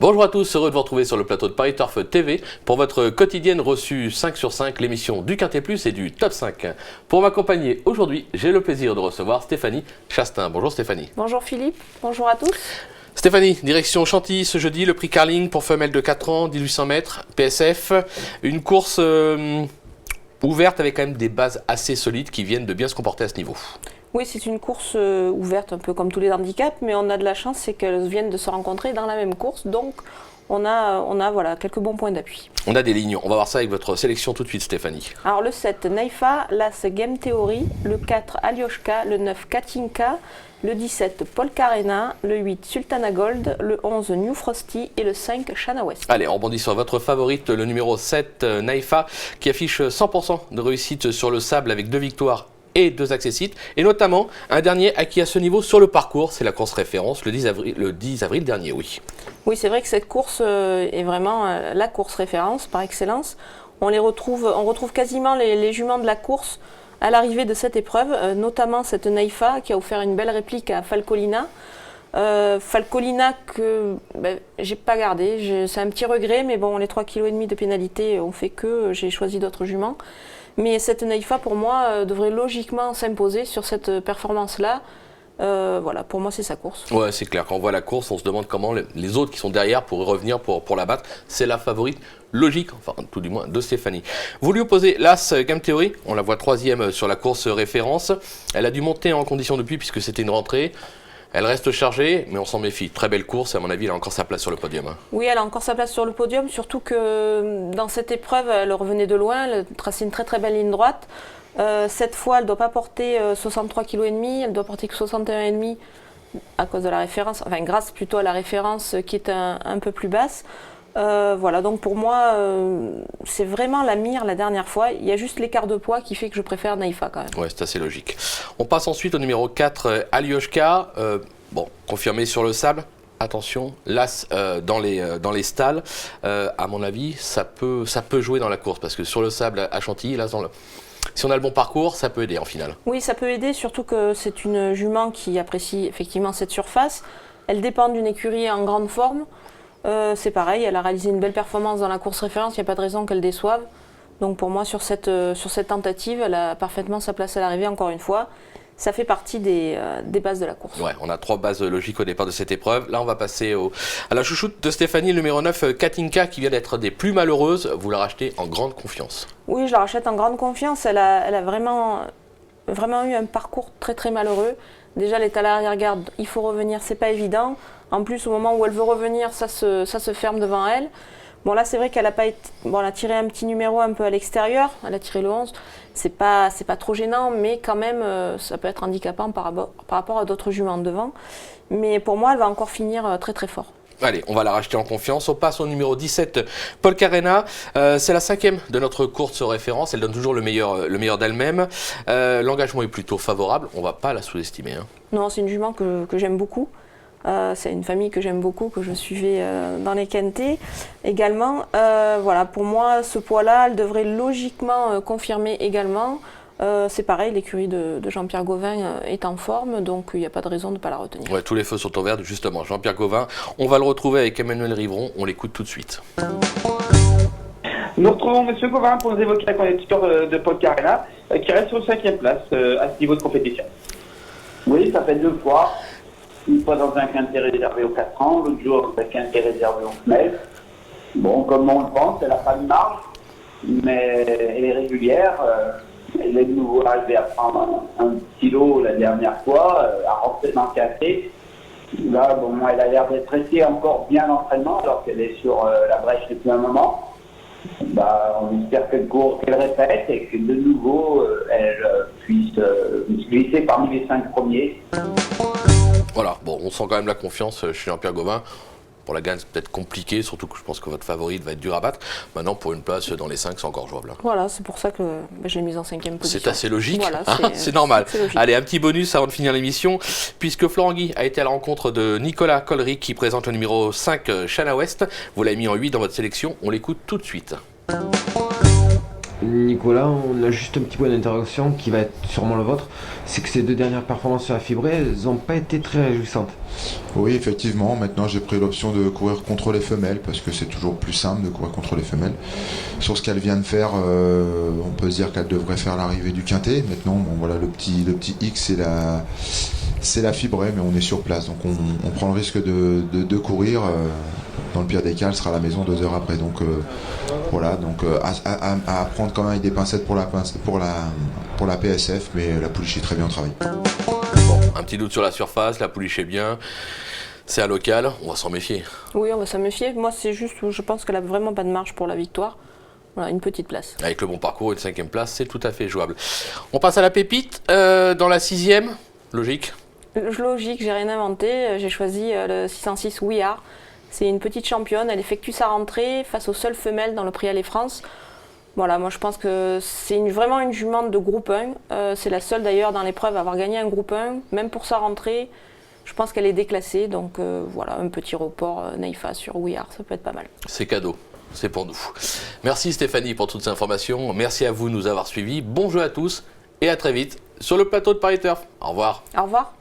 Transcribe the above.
Bonjour à tous, heureux de vous retrouver sur le plateau de Paris Turf TV pour votre quotidienne reçue 5 sur 5, l'émission du Quintet Plus et du Top 5. Pour m'accompagner aujourd'hui, j'ai le plaisir de recevoir Stéphanie Chastain. Bonjour Stéphanie. Bonjour Philippe, bonjour à tous. Stéphanie, direction Chantilly ce jeudi, le prix Carling pour femelles de 4 ans, 1800 mètres, PSF. Une course ouverte avec quand même des bases assez solides qui viennent de bien se comporter à ce niveau. Oui, c'est une course ouverte, un peu comme tous les handicaps, mais on a de la chance, c'est qu'elles viennent de se rencontrer dans la même course, donc on a voilà, quelques bons points d'appui. On a des lignes, on va voir ça avec votre sélection tout de suite Stéphanie. Alors le 7, Naifa, l'As Game Theory, le 4, Alioshka, le 9, Katinka, le 17, Polkarena, le 8, Sultana Gold, le 11, New Frosty et le 5, Shana West. Allez, on rebondit sur votre favorite, le numéro 7, Naifa, qui affiche 100% de réussite sur le sable avec 2 victoires et 2 accessites, et notamment un dernier acquis à ce niveau sur le parcours, c'est la course référence le 10 avril dernier, oui. Oui, c'est vrai que cette course est vraiment la course référence par excellence. On retrouve quasiment les juments de la course à l'arrivée de cette épreuve, notamment cette Naifa qui a offert une belle réplique à Falcolina. Falcolina que j'ai pas gardé, c'est un petit regret, mais bon, les 3,5 kg de pénalité ont fait que j'ai choisi d'autres juments. Mais cette Naifa, pour moi, devrait logiquement s'imposer sur cette performance-là. Voilà, pour moi, c'est sa course. Ouais, c'est clair. Quand on voit la course, on se demande comment les autres qui sont derrière pourraient revenir pour la battre. C'est la favorite logique, enfin, tout du moins, de Stéphanie. Vous lui opposez l'As Game Theory. On la voit 3e sur la course référence. Elle a dû monter en condition depuis puisque c'était une rentrée. Elle reste chargée, mais on s'en méfie. Très belle course, et à mon avis, elle a encore sa place sur le podium. Oui, elle a encore sa place sur le podium, surtout que dans cette épreuve, elle revenait de loin, elle traçait une très très belle ligne droite. Cette fois, elle ne doit pas porter 63,5 kg, elle doit porter que 61,5 à cause de la référence, enfin grâce plutôt à la référence qui est un peu plus basse. Voilà, donc pour moi, c'est vraiment la mire la dernière fois. Il y a juste l'écart de poids qui fait que je préfère Naifa quand même. Ouais, c'est assez logique. On passe ensuite au numéro 4, Alioshka. Bon, confirmé sur le sable. Attention, l'As dans les stalles, à mon avis, ça peut jouer dans la course. Parce que sur le sable à Chantilly, l'As dans le... Si on a le bon parcours, ça peut aider en finale. Oui, ça peut aider, surtout que c'est une jument qui apprécie effectivement cette surface. Elle dépend d'une écurie en grande forme. C'est pareil, elle a réalisé une belle performance dans la course référence, il n'y a pas de raison qu'elle déçoive. Donc pour moi, sur cette tentative, elle a parfaitement sa place à l'arrivée, encore une fois. Ça fait partie des bases de la course. Ouais, on a 3 bases logiques au départ de cette épreuve. Là, on va passer à la chouchoute de Stéphanie, le numéro 9, Katinka, qui vient d'être des plus malheureuses. Vous la rachetez en grande confiance. Oui, je la rachète en grande confiance. Elle a vraiment eu un parcours très très malheureux. Déjà, elle est à l'arrière-garde, il faut revenir, c'est pas évident. En plus, au moment où elle veut revenir, ça se ferme devant elle. Bon, là, c'est vrai qu'elle a pas été... Bon, elle a tiré un petit numéro un peu à l'extérieur. Elle a tiré le 11. C'est pas trop gênant, mais quand même, ça peut être handicapant par rapport à d'autres juments devant. Mais pour moi, elle va encore finir très très fort. Allez, on va la racheter en confiance. On passe au numéro 17, Polkarena. C'est la 5e de notre course référence. Elle donne toujours le meilleur d'elle-même. L'engagement est plutôt favorable. On ne va pas la sous-estimer. Hein. Non, c'est une jument que j'aime beaucoup. C'est une famille que j'aime beaucoup, que je suivais dans les quintés également. Voilà, pour moi, ce poids-là, elle devrait logiquement confirmer également. C'est pareil, l'écurie de Jean-Pierre Gauvin est en forme, donc il n'y a pas de raison de ne pas la retenir. Ouais, tous les feux sont au vert, justement. Jean-Pierre Gauvin, on va le retrouver avec Emmanuel Rivron. On l'écoute tout de suite. Nous retrouvons M. Gauvin pour nous évoquer la candidature de Polkarena, qui reste sur 5e place à ce niveau de compétition. Oui, ça fait 2 fois. Une fois dans un quintet réservé aux 4 ans, l'autre jour dans un quintet réservé aux femelles. Bon, comme on le pense, elle n'a pas de marge, mais elle est régulière. Elle est de nouveau arrivée à prendre un petit lot la dernière fois, à rentrer dans le quintet. Là, bon, elle a l'air d'être restée encore bien l'entraînement, alors qu'elle est sur la brèche depuis un moment. On espère qu'elle répète et que de nouveau, elle puisse se glisser parmi les 5 premiers. Voilà, bon, on sent quand même la confiance chez Jean-Pierre Gauvin. Pour la gagne, c'est peut-être compliqué, surtout que je pense que votre favorite va être dur à battre. Maintenant, pour une place dans les 5, c'est encore jouable. Voilà, c'est pour ça que je l'ai mise en 5e position. C'est assez logique, voilà, c'est normal. C'est logique. Allez, un petit bonus avant de finir l'émission, puisque Florent Guy a été à la rencontre de Nicolas Collery, qui présente le numéro 5, Shana West. Vous l'avez mis en 8 dans votre sélection, on l'écoute tout de suite. Nicolas, on a juste un petit point d'interrogation qui va être sûrement le vôtre, c'est que ces 2 dernières performances sur la fibrée, elles n'ont pas été très réjouissantes. Oui, effectivement. Maintenant, j'ai pris l'option de courir contre les femelles parce que c'est toujours plus simple de courir contre les femelles. Sur ce qu'elle vient de faire, on peut se dire qu'elle devrait faire l'arrivée du quintet. Maintenant, bon, voilà, le petit X, c'est la fibrée, mais on est sur place. Donc, on prend le risque de courir. Dans le pire des cas, elle sera à la maison 2 heures après. Donc, voilà. Donc, à prendre quand même avec des pincettes pour la PSF, mais la pouliche est très bien au travail. Bon, un petit doute sur la surface, la pouliche est bien. C'est un local, on va s'en méfier. Oui, on va s'en méfier. Moi, c'est juste, je pense qu'elle a vraiment pas de marge pour la victoire. Voilà, une petite place. Avec le bon parcours, une 5e place, c'est tout à fait jouable. On passe à la pépite, dans la 6e, logique. Logique, j'ai rien inventé. J'ai choisi le 606 We Are. C'est une petite championne. Elle effectue sa rentrée face aux seules femelles dans le Prix Aller France. Voilà, moi je pense que c'est vraiment une jument de groupe 1. C'est la seule d'ailleurs dans l'épreuve à avoir gagné un groupe 1. Même pour sa rentrée, je pense qu'elle est déclassée. Donc voilà, un petit report Naifa sur We Are, ça peut être pas mal. C'est cadeau, c'est pour nous. Merci Stéphanie pour toutes ces informations. Merci à vous de nous avoir suivis. Bon jeu à tous et à très vite sur le plateau de Paris Turf. Au revoir. Au revoir.